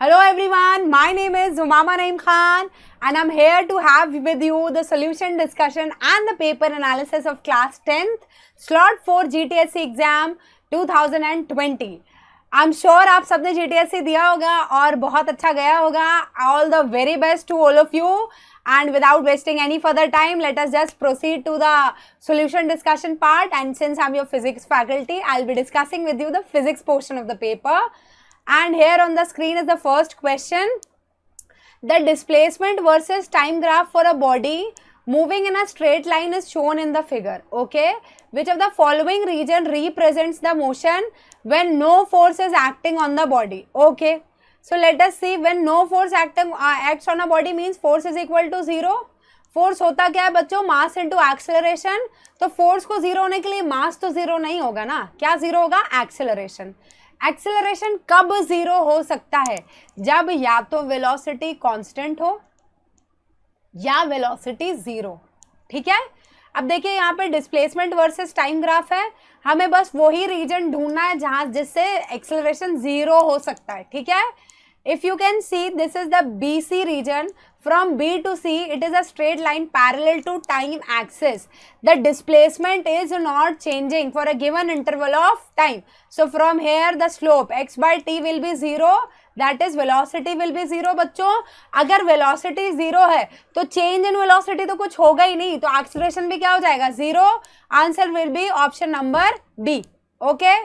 Hello everyone, my name is Zumama Naeem Khan and I'm here to have with you the solution discussion and the paper analysis of class 10th slot 4 GTSC exam 2020. I'm sure आप सबने GTSC दिया होगा और बहुत अच्छा गया होगा. All the very best to all of you. And without wasting any further time, let us just proceed to the solution discussion part. And since I'm your physics faculty, I'll be discussing with you the physics portion of the paper. And here on the screen is the first question. The displacement versus time graph for a body moving in a straight line is shown in the figure. Okay. Which of the following region represents the motion when no force is acting on the body? Okay. So let us see, when no force acts on a body means force is equal to 0. Force होता क्या है बच्चों? Mass into acceleration. तो force को zero होने के लिए मास तो जीरो नहीं होगा ना. क्या जीरो होगा? एक्सेलरेशन. एक्सेलरेशन कब जीरो हो सकता है? जब या तो वेलोसिटी कांस्टेंट हो या वेलोसिटी जीरो. ठीक है. अब देखिए यहाँ पे डिस्प्लेसमेंट वर्सेस टाइम ग्राफ है. हमें बस वही रीजन ढूंढना है जहां जिससे एक्सेलरेशन जीरो हो सकता है. ठीक है. If you can see, this is the BC region. From B to C, it is a straight line parallel to time axis. The displacement is not changing for a given interval of time. So from here, the slope x by t will be 0. That is velocity will be 0. बच्चों, अगर velocity 0 है, तो change in velocity तो कुछ होगा ही नहीं. तो acceleration भी क्या हो जाएगा? 0. Answer will be option number B. Okay.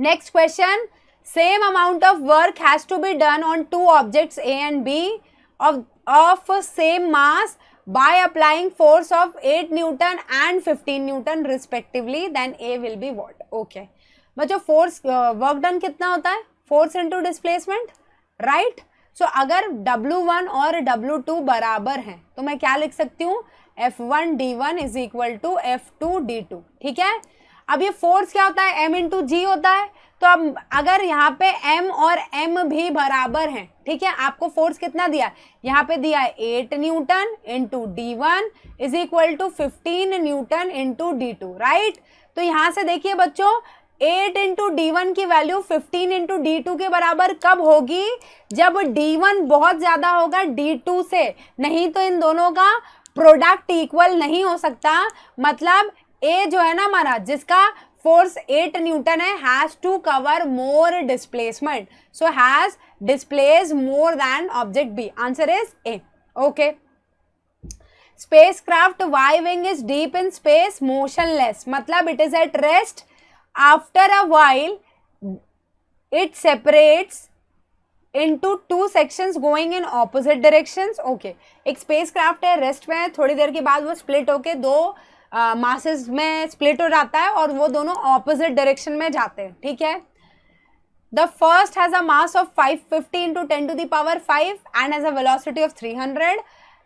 Next question. Same amount of work has to be done on two objects A and B of same mass by applying force of 8 Newton and 15 Newton respectively. Then A will be what? Okay. बच्चों force work done कितना होता है? Force into displacement, right? So अगर W1 और W2 बराबर हैं तो मैं क्या लिख सकती हूँ? F1 D1 is equal to F2 D2. ठीक है. अब ये फोर्स क्या होता है? M इंटू जी होता है. तो अब अगर यहाँ पे M और M भी बराबर हैं, ठीक है, आपको फोर्स कितना दिया? यहाँ पे दिया है 8 newton into D1 is equal to 15 newton into D2, right. तो यहाँ से देखिए बच्चों, 8 इंटू D1 की वैल्यू 15 इंटू D2 के बराबर कब होगी? जब D1 बहुत ज्यादा होगा D2 से. नहीं तो इन दोनों का प्रोडक्ट इक्वल नहीं हो सकता. मतलब A जो है ना हमारा, जिसका फोर्स 8 न्यूटन है, has to cover more displacement. So has displace more than object B. Answer is A. Okay. Spacecraft Y wing is deep in space motionless. मतलब it is at rest. After a while it separates into two sections going in opposite directions. Okay. एक spacecraft है, rest में है, थोड़ी देर के बाद वो split होके दो मासेस में स्प्लिट हो जाता है और वो दोनों ऑपोजिट डायरेक्शन में जाते हैं. ठीक है. The first has a mass of 550 into 10 to the power 5 and has a velocity of 300.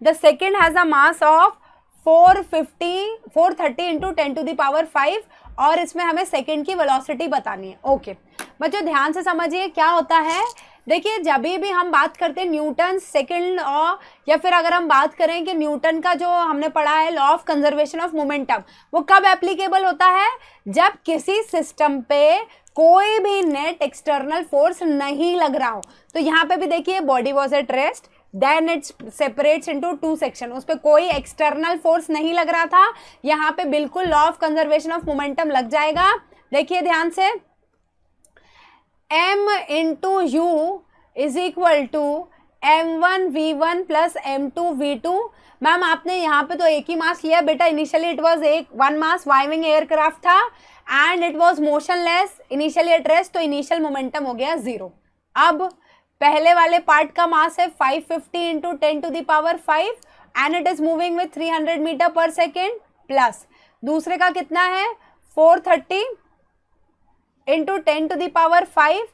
The second has a mass of 430 into 10 to the power 5 और इसमें हमें सेकेंड की वेलोसिटी बतानी है. ओके. बच्चों ध्यान से समझिए क्या होता है. देखिए जब भी हम बात करते हैं न्यूटन सेकंड लॉ, या फिर अगर हम बात करें कि न्यूटन का जो हमने पढ़ा है law of conservation of momentum, वो कब एप्लीकेबल होता है? जब किसी सिस्टम पे कोई भी नेट एक्सटर्नल फोर्स नहीं लग रहा हो. तो यहाँ पे भी देखिए body was at rest, then it separates into two section. उस पर कोई एक्सटर्नल फोर्स नहीं लग रहा था. यहाँ पे बिल्कुल law of conservation of momentum लग जाएगा. देखिए ध्यान से, m into u is equal to m1 v1 plus m2 v2. Ma'am आपने यहाँ पे तो एक ही मास लिया बेटा. इनिशियली इट वाज एक वन मास वाइविंग एयरक्राफ्ट था and it was motionless initially at rest. तो इनिशियल मोमेंटम हो गया 0. अब पहले वाले पार्ट का मास है 550 into 10 to the power 5 and it is moving with 300 metre per second. Plus दूसरे का कितना है? 430 into 10 to the power 5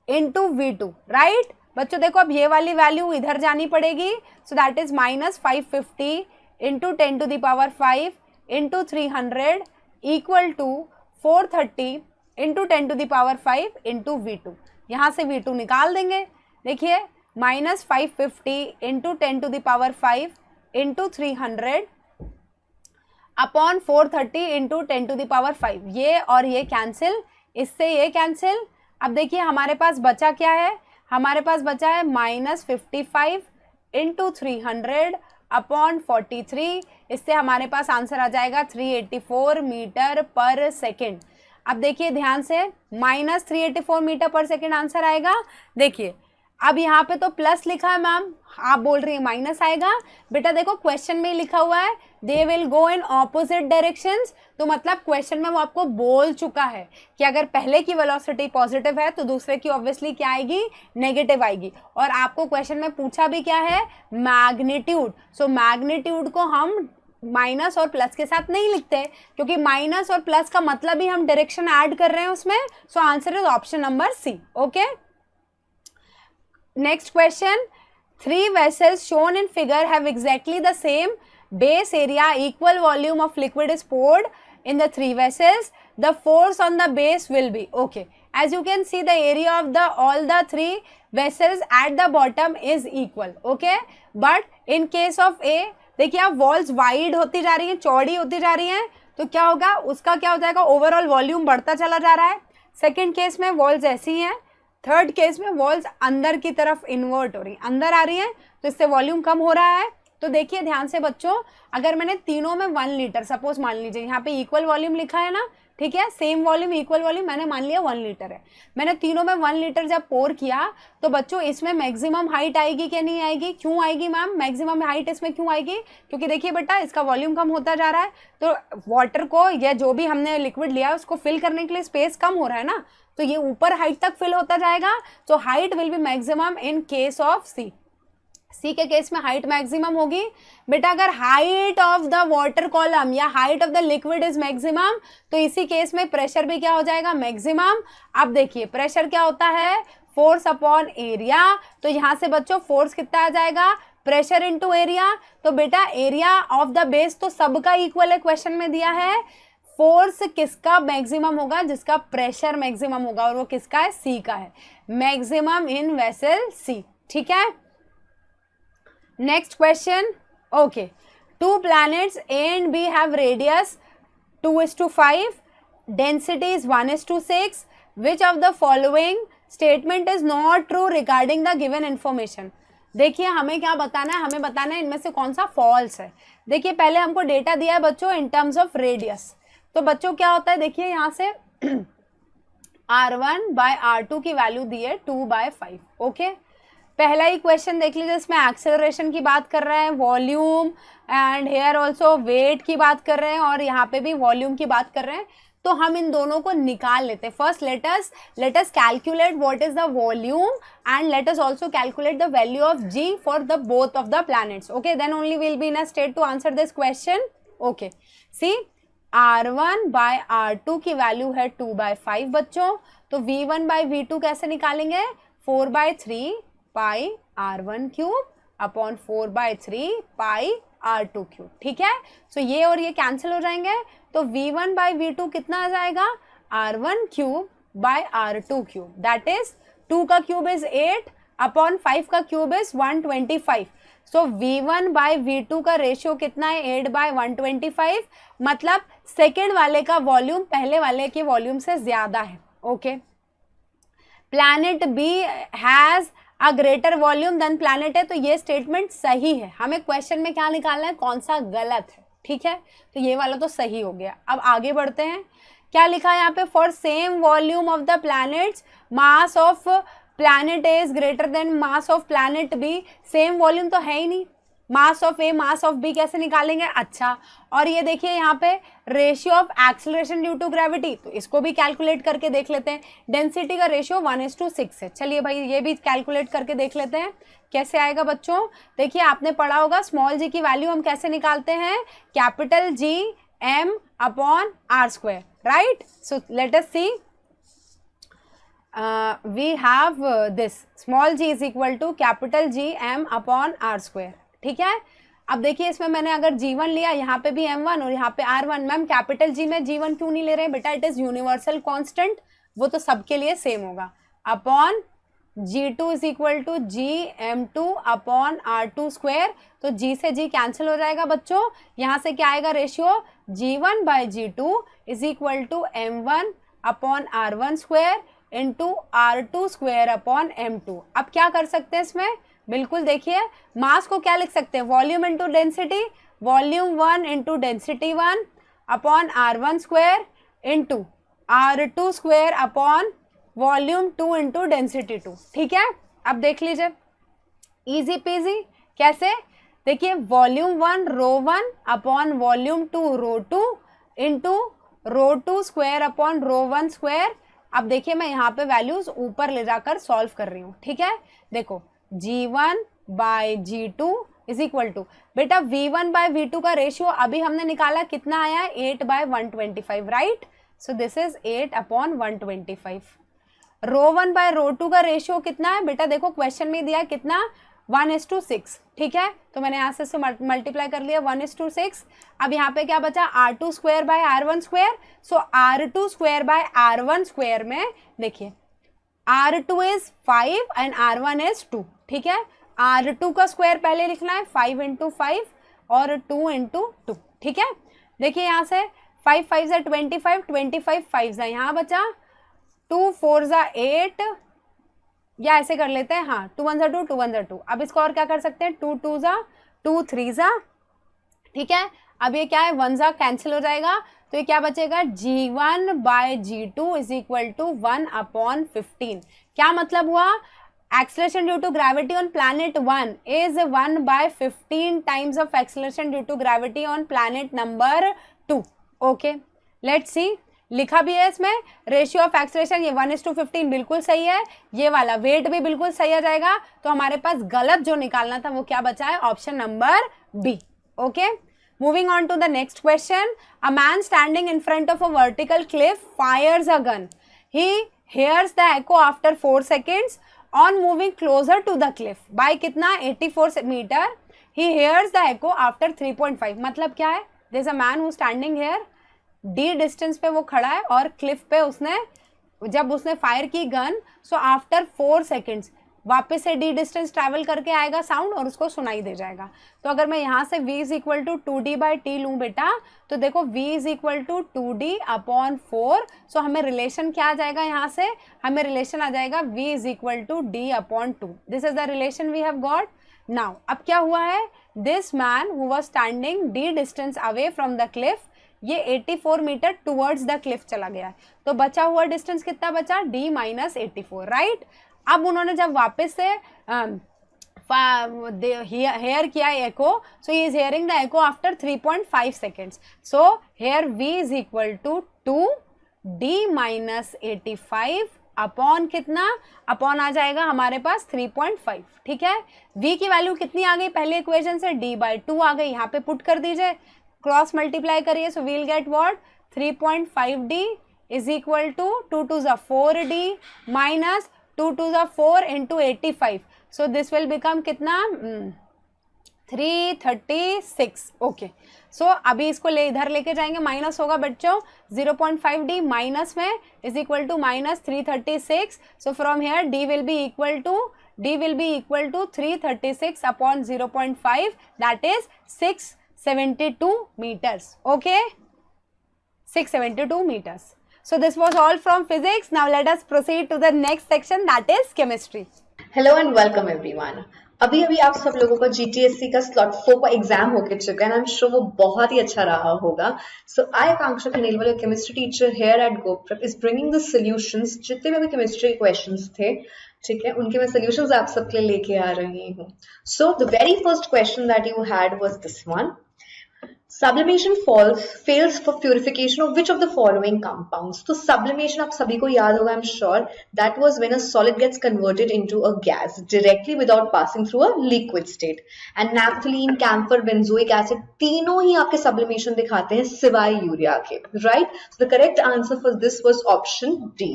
into V2, right. बच्चों देखो अब ये वाली वैल्यू इधर जानी पड़ेगी. So that is minus 550 into 10 to the power 5 into 300 equal to 430 into 10 to the power 5 into V2. यहाँ से V2 निकाल देंगे. देखिए minus 550 into 10 to the power 5 into 300 upon 430 into 10 to the power 5. ये और ये कैंसिल, इससे ये कैंसिल. अब देखिए हमारे पास बचा क्या है? हमारे पास बचा है -55 इंटू 300 अपॉन 43, इससे हमारे पास आंसर आ जाएगा 384 मीटर पर सेकेंड। अब देखिए ध्यान से, -384 मीटर पर सेकेंड आंसर आएगा। देखिए अब यहाँ पे तो प्लस लिखा है मैम, आप बोल रही है माइनस आएगा। बेटा देखो क्वेश्चन में ही लिखा हुआ है they will go in opposite directions, तो मतलब क्वेश्चन में वो आपको बोल चुका है कि अगर पहले की वेलोसिटी पॉजिटिव है तो दूसरे की ऑब्वियसली क्या आएगी, नेगेटिव आएगी। और आपको क्वेश्चन में पूछा भी क्या है, मैग्नीट्यूड। सो मैग्नीट्यूड को हम माइनस और प्लस के साथ नहीं लिखते, क्योंकि माइनस और प्लस का मतलब ही हम डायरेक्शन ऐड कर रहे हैं उसमें। So answer is option number C. Okay, next question, 3 vessels shown in figure have exactly the same base area, equal volume of liquid is poured in the 3 vessels, the force on the base will be, okay, as you can see the area of the all the 3 vessels at the bottom is equal, okay, but in case of A, देखिए आप walls wide होती जा रही हैं, चौड़ी होती जा रही हैं, तो क्या होगा, उसका क्या हो जाएगा, ओवरऑल वॉल्यूम बढ़ता चला जा रहा है। सेकेंड केस में वॉल्स ऐसी हैं, थर्ड केस में वॉल्स अंदर की तरफ इन्वर्ट हो रही हैं, अंदर आ रही हैं, तो इससे वॉल्यूम कम हो रहा है। तो देखिए ध्यान से बच्चों, अगर मैंने तीनों में 1 लीटर, सपोज मान लीजिए यहाँ पे इक्वल वॉल्यूम लिखा है ना, ठीक है, सेम वॉल्यूम इक्वल वॉल्यूम, मैंने मान लिया 1 लीटर है, मैंने तीनों में 1 लीटर जब पोर किया तो बच्चों इसमें मैक्सिमम हाइट आएगी कि नहीं आएगी, क्यों आएगी मैम मैक्सिमम हाइट इसमें क्यों आएगी, क्योंकि देखिए बेटा इसका वॉल्यूम कम होता जा रहा है, तो वाटर को या जो भी हमने लिक्विड लिया उसको फिल करने के लिए स्पेस कम हो रहा है ना, तो ये ऊपर हाइट तक फिल होता जाएगा। तो height will be maximum in case of C. C के केस में हाइट मैक्सिमम होगी। बेटा अगर height of the water column या height of the liquid is maximum, तो इसी केस में प्रेशर भी क्या हो जाएगा, मैक्सिमम। अब देखिए प्रेशर क्या होता है, फोर्स अपॉन एरिया, तो यहाँ से बच्चों फोर्स कितना आ जाएगा, प्रेशर इनटू एरिया। तो बेटा एरिया ऑफ द बेस तो सबका इक्वल है, क्वेश्चन में दिया है। फोर्स किसका मैक्सिमम होगा, जिसका प्रेशर मैक्सिमम होगा, और वो किसका है, सी का है, मैक्सिमम इन वेसल सी। ठीक है, next question. Okay, 2 planets A and B have radius 2:5, density is 1:6. Which of the following statement is not true regarding the given information? देखिए हमें क्या बताना है, हमें बताना है इनमें से कौन सा फॉल्स है। देखिए पहले हमको डेटा दिया है बच्चों इन टर्म्स ऑफ रेडियस, तो बच्चों क्या होता है, देखिए यहाँ से r1/r2 की वैल्यू दी है 2/5। ओके, पहला ही क्वेश्चन देख लीजिए, इसमें एक्सेलरेशन की बात कर रहे हैं, volume and here also weight की बात कर रहे हैं, और यहाँ पे भी वॉल्यूम की बात कर रहे हैं। तो हम इन दोनों को निकाल लेते हैं। First let us calculate what is the volume and let us also calculate the value of g for the both of the planets. Okay, then only will be in a state to answer this question. Okay, see r1/r2 की value है 2/5 बच्चों, तो v1/v2 कैसे निकालेंगे, 4/3 पाई r1 cube upon 4/3 पाई r2 cube. ठीक है, सो ये और ये कैंसिल हो जाएंगे, तो v1/v2 कितना आ जाएगा, r1 cube by r2 cube, that is 2 का क्यूब इज 8 अपॉन 5 का क्यूब इज 125। सो v1/v2 का रेशियो कितना है, 8/125, मतलब सेकेंड वाले का वॉल्यूम पहले वाले के वॉल्यूम से ज्यादा है। Okay, planet B has a greater volume than planet है, तो ये स्टेटमेंट सही है। हमें क्वेश्चन में क्या निकालना है, कौन सा गलत है। ठीक है, तो ये वाला तो सही हो गया। अब आगे बढ़ते हैं, क्या लिखा है यहाँ पे, for same volume of the planets mass of planet A is greater than mass of planet B. Same volume तो है ही नहीं, mass of A mass of B कैसे निकालेंगे। अच्छा, और ये देखिए यहाँ पे ratio of acceleration due to gravity, तो इसको भी कैलकुलेट करके देख लेते हैं। डेंसिटी का रेशियो 1:6 है, चलिए भाई ये भी कैलकुलेट करके देख लेते हैं कैसे आएगा बच्चों। देखिए आपने पढ़ा होगा स्मॉल जी की वैल्यू हम कैसे निकालते हैं, capital G M upon R square, right. So let us see, we have this small g is equal to capital G m upon r square। ठीक है, अब देखिए इसमें मैंने अगर g1 लिया, यहाँ पे भी m1 और यहाँ पे r1। मैम कैपिटल G में g1 क्यों नहीं ले रहे हैं बेटा, इट इज यूनिवर्सल कांस्टेंट, वो तो सबके लिए सेम होगा, upon g2 is equal to gm2 upon r2 square. तो g से g कैंसिल हो जाएगा बच्चों, यहाँ से क्या आएगा ratio, g1/g2 is equal to m1 upon r1 square into R2 square upon M2। अब क्या कर सकते हैं इसमें, बिल्कुल देखिए मास को क्या लिख सकते हैं, volume into density, volume 1 into density 1 upon R1 square into R2 square upon volume 2 into density 2। ठीक है, अब देख लीजिए इजी पीजी। कैसे, देखिए वॉल्यूम 1 रो 1 अपॉन वॉल्यूम 2 रो 2 into rho 2 square upon rho 1 square. अब देखिए मैं यहाँ पे वैल्यूज ऊपर ले जाकर सॉल्व कर रही हूँ। ठीक है, देखो G1 by G2 is equal to, बेटा V1 बाय V2 का रेशियो अभी हमने निकाला कितना आया है, 8 by 125, right. So this is 8 upon 125। Row 1 by row 2 का रेशियो कितना है, बेटा देखो क्वेश्चन में दिया कितना, 1:6। ठीक है, तो मैंने यहाँ से मल्टीप्लाई कर लिया 1:6। अब यहाँ पे क्या बचा, R2 square by R1 square. So R2 square by R1 square में देखिए R2 is 5 and R1 is 2। ठीक है, R2 का स्क्वायर पहले लिखना है 5 इंटू 5 और 2 इंटू 2। ठीक है, देखिए यहाँ से 5 5 ज़ा 25, 25 5 ज़ा यहाँ बचा, 2 4 ज़ा 8, या ऐसे कर लेते हैं, हाँ 2 1 ज़ा 2, 2 1 ज़ा 2। अब इसको और क्या कर सकते हैं, 2 2 ज़ा 2 3 ज़ा। ठीक है, अब ये क्या है, 1 ज़ा कैंसिल हो जाएगा, तो ये क्या बचेगा, G1 by G2 is equal to 1 upon 15। क्या मतलब हुआ, acceleration due to gravity on planet 1 is 1 by 15 times of acceleration due to gravity on planet number 2। Okay, let's see, लिखा भी है इसमें रेशियो ऑफ एक्सेलरेशन, ये 1:15 बिल्कुल सही है, ये वाला वेट भी बिल्कुल सही आ जाएगा। तो हमारे पास गलत जो निकालना था वो क्या बचा है, option number B. Okay, moving on to the next question. A man standing in front of a vertical cliff fires a gun. He hears the echo after 4 seconds. On moving closer to the cliff by कितना 84 meter, he hears the echo after 3.5। मतलब क्या है, there is a man who standing here, D distance पे वो खड़ा है और Cliff पे उसने जब उसने फायर की गन, सो आफ्टर 4 सेकेंड्स वापस से डी डिस्टेंस ट्रैवल करके आएगा साउंड और उसको सुनाई दे जाएगा। तो अगर मैं यहाँ से v is equal to 2d by T लूँ बेटा, तो देखो v is equal to 2d upon 4। So हमें रिलेशन क्या आ जाएगा, यहाँ से हमें रिलेशन आ जाएगा v is equal to d upon 2। This is the relation we have got. Now अब क्या हुआ है, this man who was standing d distance away from the cliff, ये 84 मीटर टुवर्ड्स द क्लिफ चला गया है, तो बचा हुआ डिस्टेंस कितना बचा, d माइनस 84, राइट। अब उन्होंने जब वापस से हेयर किया echo, so he is hearing the echo after 3.5 seconds. So here v is equal to 2d minus 85 upon कितना, अपॉन आ जाएगा हमारे पास 3.5। ठीक है, v की वैल्यू कितनी आ गई पहले इक्वेशन से, d बाई 2 आ गई, यहाँ पे पुट कर दीजिए, क्रॉस मल्टीप्लाई करिए, so we will get what, 3.5d is equal to 2 2 ज़ा 4d माइनस 2 2 ज़ा 4 into 85। So this will become कितना, 336। ओके, सो अभी इसको इधर लेके जाएंगे, माइनस होगा बच्चों, 0.5d माइनस में is equal to minus 336। So from here d will be equal to 336 upon 0.5, that is 672 meters. Okay, 672 meters. So this was all from physics. Now let us proceed to the next section, that is chemistry. Hello and welcome everyone. अभी आप सब लोगों का GTSC का slot 4 का exam हो चुका है, and I'm sure वो बहुत ही अच्छा रहा होगा. So I, Akanksha Khanelwal, your chemistry teacher here at GoPrep, is bringing the solutions. जितने भी chemistry questions थे, ठीक है, उनके मैं solutions आप सबके लिए लेके आ रही हूँ. So the very first question that you had was this one. Sublimation fails for purification of which of the following compounds? तो sublimation आप सभी को याद होगा, I'm sure, that was when a solid gets converted into a gas directly without passing through a liquid state. And naphthalene, camphor, benzoic acid, तीनों ही आपके sublimation दिखाते हैं सिवाय यूरिया के, right? So the correct answer for this was option D.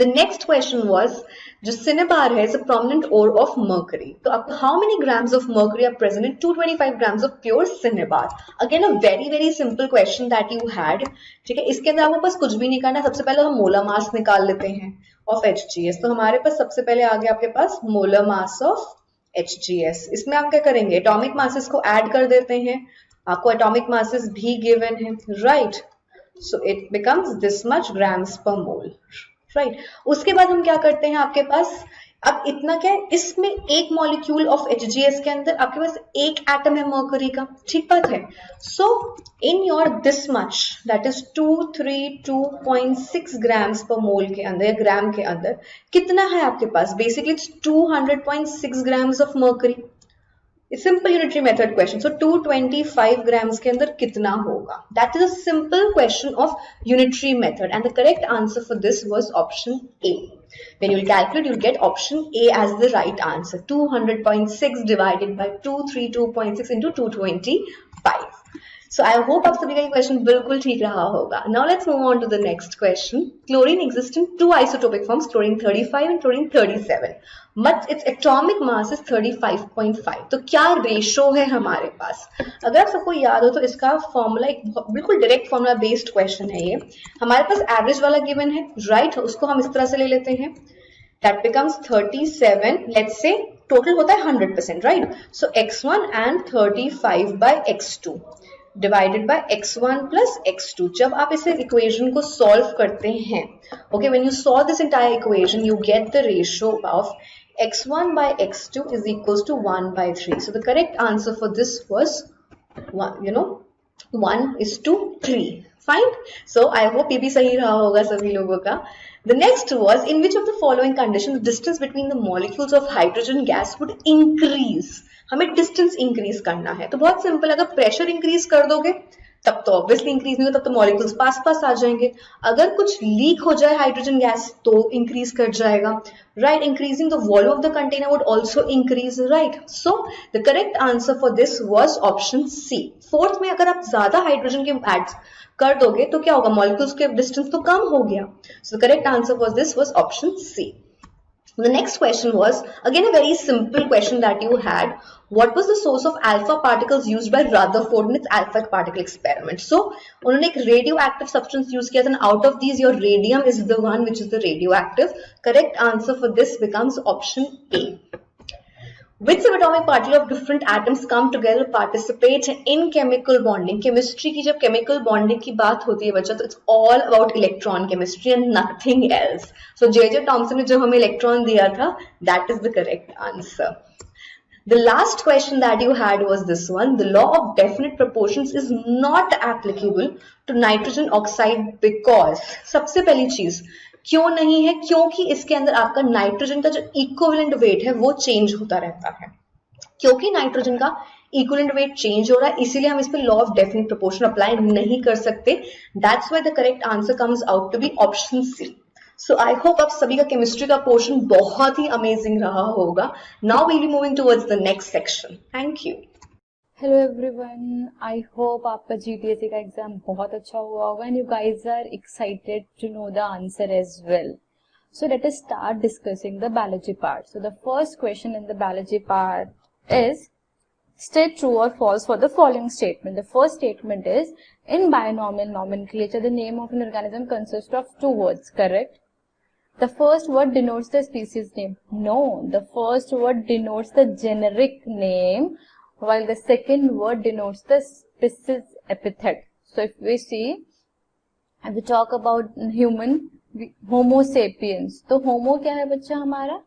The next question was, जो cinnabar है, is a prominent ore of mercury. तो आपको how many grams of mercury are present in 225 grams of pure cinnabar? Again a very simple question that you had. ठीक है, इसके अंदर आपको बस कुछ भी नहीं करना, सबसे पहले हम मोलर मास निकाल लेते हैं of HGS. तो हमारे पास सबसे पहले आ गया आपके पास मोलर मास of HGS. इसमें आप क्या करेंगे, एटॉमिक मासेस को ऐड कर देते हैं, आपको एटॉमिक मासेस भी गिवन है, right. So it becomes this much grams per mole. Right उसके बाद हम क्या करते हैं आपके पास अब इतना क्या है इसमें एक मॉलिक्यूल ऑफ HGS के अंदर आपके पास एक एटम है मर्करी का ठीक बात है so in your this much that is 232.6 grams per mole के अंदर या ग्राम के अंदर कितना है आपके पास basically 200.6 grams of mercury simple unitary method question so 225 grams के अंदर कितना होगा that is a simple question of unitary method and the correct answer for this was option A when you will calculate you'll get option A as the right answer 200.6 divided by 232.6 into 225 so I hope आप सभी का ये question बिल्कुल ठीक रहा होगा now let's move on to the next question chlorine exists in two isotopic forms chlorine 35 and chlorine 37 but its atomic mass is 35.5 तो क्या रेशो है हमारे पास अगर आप सबको याद हो तो इसका फॉर्मूला एक बिल्कुल डायरेक्ट फॉर्मूला बेस्ड क्वेश्चन है ये हमारे पास एवरेज वाला गिवन है राइट उसको हम इस तरह से ले लेते हैं that becomes 37 let's say total होता है 100% right so x1 and 35 by x2 divided by x1 plus x2 जब आप इसे इक्वेशन को सॉल्व करते हैं okay when you solve this entire equation you get the ratio of x1 by x2 is equals to 1 by 3 so the correct answer for this was 1:3 fine so I hope ये भी सही रहा होगा सभी लोगों का the next was in which of the following conditions the distance between the molecules of hydrogen gas would increase हमें distance increase करना है तो बहुत सिंपल अगर प्रेशर इंक्रीज कर दोगे तब तो ऑब्वियसली इंक्रीज नहीं होगा तब तो मॉलिक्यूल्स पास पास आ जाएंगे अगर कुछ लीक हो जाए हाइड्रोजन गैस तो इंक्रीज कर जाएगा right increasing the volume of the container would also increase right so the correct answer for this was option C fourth में अगर आप ज्यादा हाइड्रोजन के एड्स कर दोगे तो क्या होगा मॉलिक्यूल्स के डिस्टेंस तो कम हो गया so the correct answer for this was option C The next question was again a very simple question that you had. What was the source of alpha particles used by Rutherford in its alpha particle experiment? So, उन्होंने एक radioactive substance use किया था and out of these your radium is the one which is the radioactive. Correct answer for this becomes option A. Which subatomic particle of different atoms come together to participate in chemical bonding? Chemistry की जब chemical bonding की बात होती है बच्चा तो it's all about electron chemistry and nothing else. So J.J. Thomson ने जब हमें electron दिया था that is the correct answer. The last question that you had was this one. The law of definite proportions is not applicable to nitrogen oxide because सबसे पहली चीज क्यों नहीं है क्योंकि इसके अंदर आपका नाइट्रोजन का जो इक्विवेलेंट वेट है वो चेंज होता रहता है क्योंकि नाइट्रोजन का इक्विवेलेंट वेट चेंज हो रहा है इसीलिए हम इस पे law of definite proportion apply नहीं कर सकते that's why the correct answer comes out to be option C so I hope आप सभी का केमिस्ट्री का पोर्शन बहुत ही अमेजिंग रहा होगा now we will be moving towards the next section thank you hello everyone I hope आपका GTSC का exam बहुत अच्छा हुआ होगा and you guys are excited to know the answer as well so let us start discussing the biology part so the first question in the biology part is state true or false for the following statement. The first statement is in binomial nomenclature the name of an organism consists of two words, correct? The first word denotes the species name. No, the first word denotes the generic name while the second word denotes the species epithet. So if we see, if we talk about human, Homo sapiens, तो Homo क्या है बच्चा हमारा?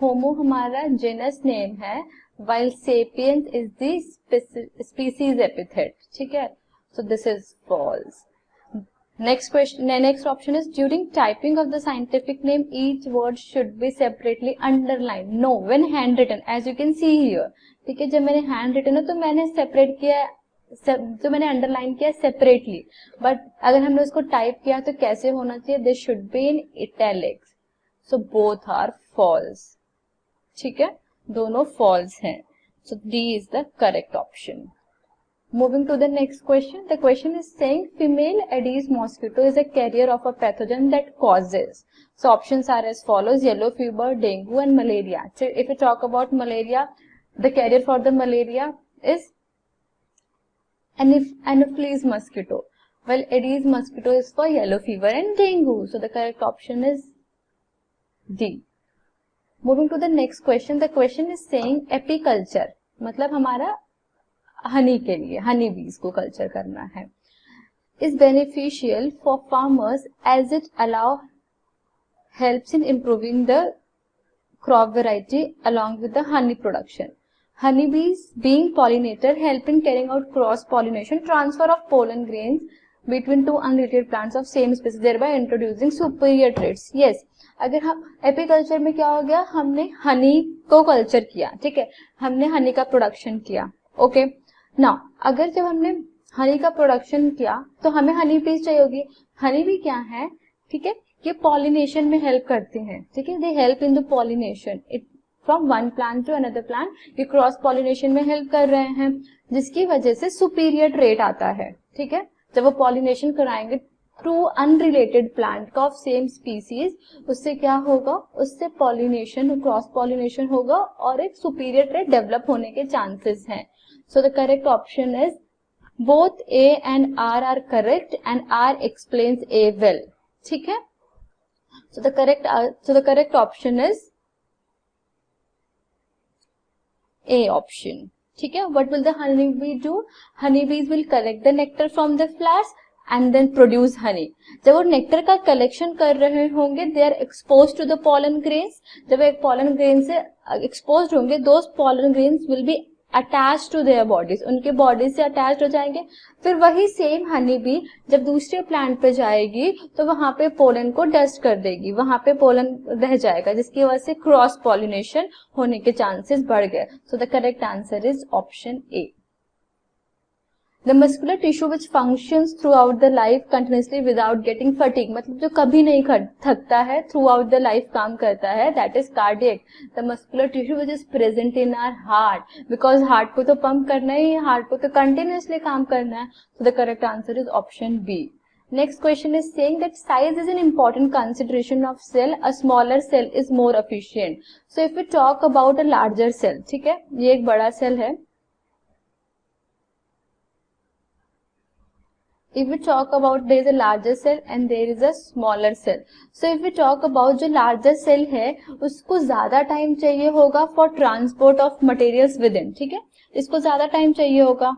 Homo हमारा genus name है, while sapiens is the species epithet. ठीक है? So this is false. Next question, next option is during typing of the scientific name, each word should be separately underlined. No, when handwritten, as you can see here. ठीक है, जब मैंने handwritten है तो मैंने separate किया, तो मैंने underline किया separately. But अगर हमने उसको type किया तो कैसे होना चाहिए? They should be in italics. So both are false. ठीक है, दोनों false हैं. So D is the correct option. Moving to the next question. The question is saying female Aedes mosquito is a carrier of a pathogen that causes. So options are as follows: yellow fever, dengue and malaria. So if we talk about malaria, the carrier for the malaria is Anopheles mosquito. Well, Aedes mosquito is for yellow fever and dengue. So the correct option is D. Moving to the next question. The question is saying apiculture. मतलब हमारा हनी के लिए हनी बीज को culture करना है is beneficial for farmers as it allow helps in improving the crop variety along with the honey production. Honeybees, being pollinator, help in carrying out cross-pollination, transfer of pollen grains between two unrelated plants of same species, thereby introducing superior traits. Yes, अगर हम apiculture में क्या हो गया, हमने हनी को culture किया, ठीक है, हमने हनी का प्रोडक्शन किया. ओके, नाउ अगर जब हमने हनी का प्रोडक्शन किया तो हमें हनी बीज चाहिए होगी. हनी भी क्या है, ठीक है, ये पॉलिनेशन में हेल्प करते हैं, ठीक है, they help in the pollination it from one plant to another plant. ये क्रॉस पॉलिनेशन में हेल्प कर रहे हैं, जिसकी वजह से सुपीरियर ट्रेट आता है. ठीक है, जब वो पॉलिनेशन कराएंगे थ्रू अनरिलेटेड प्लांट का ऑफ सेम स्पीसीज, उससे क्या होगा, उससे पॉलिनेशन, क्रॉस पॉलिनेशन होगा और एक सुपीरियर ट्रेट डेवलप होने के चांसेस हैं. सो the correct option is both A and R are correct and R explains A well. ठीक है, so the correct option is A option. ठीक है, what will the honeybee do? Honeybees will collect the nectar from the flowers and then produce honey. जब वो nectar का collection कर रहे होंगे, they are exposed to the pollen grains. जब एक pollen grain से exposed होंगे, those pollen grains will be attached to their bodies, उनके बॉडी से अटैच्ड हो जाएंगे. फिर वही सेम हनी बी जब दूसरे प्लांट पे जाएगी तो वहां पे पोलन को डस्ट कर देगी, वहां पे पोलन रह जाएगा, जिसकी वजह से क्रॉस पॉलिनेशन होने के चांसेस बढ़ गए. सो the correct answer is option A. The muscular tissue which functions throughout the life continuously without getting fatigue, मतलब जो कभी नहीं थकता है, throughout the life काम करता है, that is cardiac. The muscular tissue which is present in our heart, because heart को तो पंप करना ही है, heart को तो continuously काम करना है. So the correct answer is option B. Next question is saying that size is an important consideration of cell. A smaller cell is more efficient. So if we talk about a larger cell, ठीक है, ये एक बड़ा cell है. If we talk about there is a larger cell and there is a smaller cell. So if we talk about जो larger cell है, उसको ज्यादा टाइम चाहिए होगा for transport of materials within. ठीक है, इसको ज्यादा टाइम चाहिए होगा.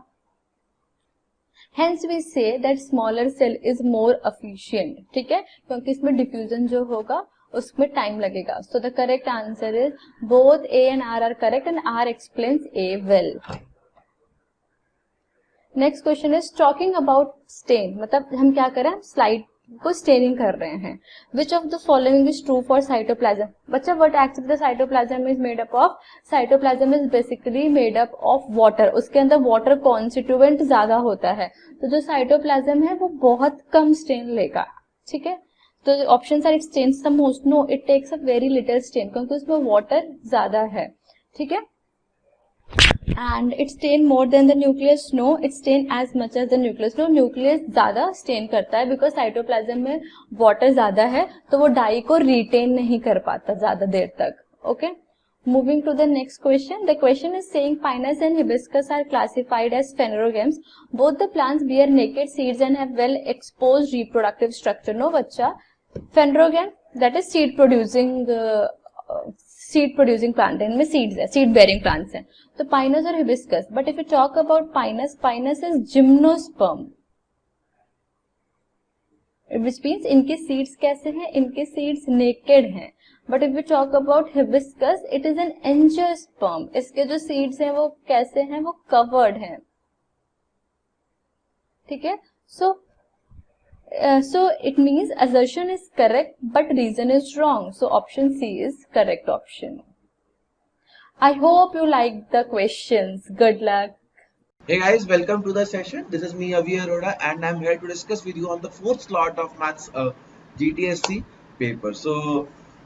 Hence we say that smaller cell is more efficient. ठीक है, क्योंकि इसमें diffusion जो होगा उसमें टाइम लगेगा. So the correct answer is both A and R are correct and R explains A well. Next question is talking about stain, मतलब हम क्या कर रहे हैं, स्लाइड को स्टेनिंग कर रहे हैं. Which of the following is true for cytoplasm. बच्चा what actually the cytoplasm is made up of, cytoplasm is basically made up of water. उसके अंदर वाटर कॉन्स्टिट्यूएंट ज्यादा होता है, तो जो साइटोप्लाज्म है वो बहुत कम स्टेन लेगा. ठीक है, तो option R it stains the most, no it takes a very little stain, क्योंकि उसमें वाटर ज्यादा है. ठीक है, and it stain more than the nucleus, no it stain as much as the nucleus, no nucleus ज्यादा stain करता है, because cytoplasm में water ज्यादा है तो वो dye को retain नहीं कर पाता ज्यादा देर तक. Okay, moving to the next question. The question is saying pinus and hibiscus are classified as phanerogames. Both the plants bear naked seeds and have well exposed reproductive structure. No बच्चा, phanerogam that is seed producing plant, इनमें seeds है, seed bearing plants हैं. तो Pinus और hibiscus, but if you talk about Pinus, Pinus is gymnosperm, which means इनके seeds कैसे हैं, इनके सीड्स नेकेड हैं. But if you talk about hibiscus, it is an angiosperm, इसके जो सीड्स हैं वो कैसे हैं, वो कवर्ड हैं. ठीक है, so it means assertion is correct but reason is wrong. So option C is correct option. I hope you like the questions. Good luck. Hey guys, welcome to the session. This is me Avi Arora and I'm here to discuss with you on the fourth slot of maths GTSC paper. So